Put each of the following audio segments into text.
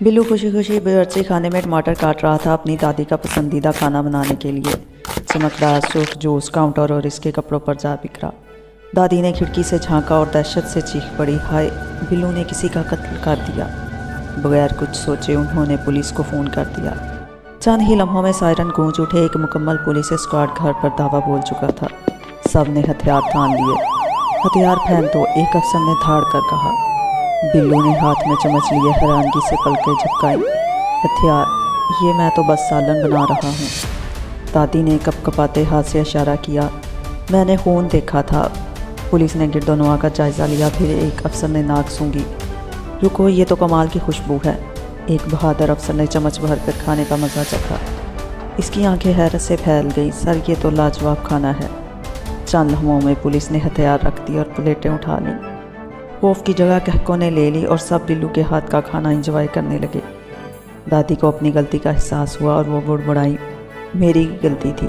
बिल्लू खुशी खुशी बावर्ची खाने में टमाटर काट रहा था अपनी दादी का पसंदीदा खाना बनाने के लिए। चमकदार सुर्ख जूस काउंटर और इसके कपड़ों पर जा बिखरा। दादी ने खिड़की से झांका और दहशत से चीख पड़ी, हाय, बिल्लू ने किसी का कत्ल कर दिया। बगैर कुछ सोचे उन्होंने पुलिस को फ़ोन कर दिया। चंद ही लम्हों में सायरन गूंज उठे। एक मुकम्मल पुलिस स्क्वाड घर पर धावा बोल चुका था। सब ने हथियार थान लिए। हथियार फेंक दो, एक अफसर ने धाड़ कर कहा। बिल्लू ने हाथ में चम्मच लिए हैरानगी से पलकें झपकाई। हथियार? ये मैं तो बस सालन बना रहा हूँ। दादी ने कपकपाते हाथ से इशारा किया। मैंने खून देखा था। पुलिस ने गिरदोनवा का जायज़ा लिया। फिर एक अफसर ने नाक सूंघी। रुको, ये तो कमाल की खुशबू है। एक बहादुर अफसर ने चम्मच भर कर खाने का मज़ा चखा। इसकी आंखें हैरत से फैल गईं। सर, ये तो लाजवाब खाना है। चंद लम्हों में पुलिस ने हथियार रख दिए और प्लेटें उठा लीं। खौफ की जगह कहकों ने ले ली और सब बिल्लू के हाथ का खाना एंजॉय करने लगे। दादी को अपनी गलती का एहसास हुआ और वो बुड़बुड़ाई, मेरी गलती थी।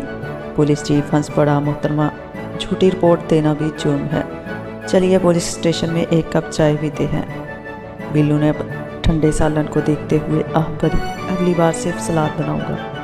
पुलिस चीफ हंस पड़ा, मोहतरमा, झूठी रिपोर्ट देना भी जुर्म है। चलिए पुलिस स्टेशन में एक कप चाय पीते हैं। बिल्लू ने ठंडे सालन को देखते हुए आह भरी, अगली बार सिर्फ सलाद बनाऊंगा।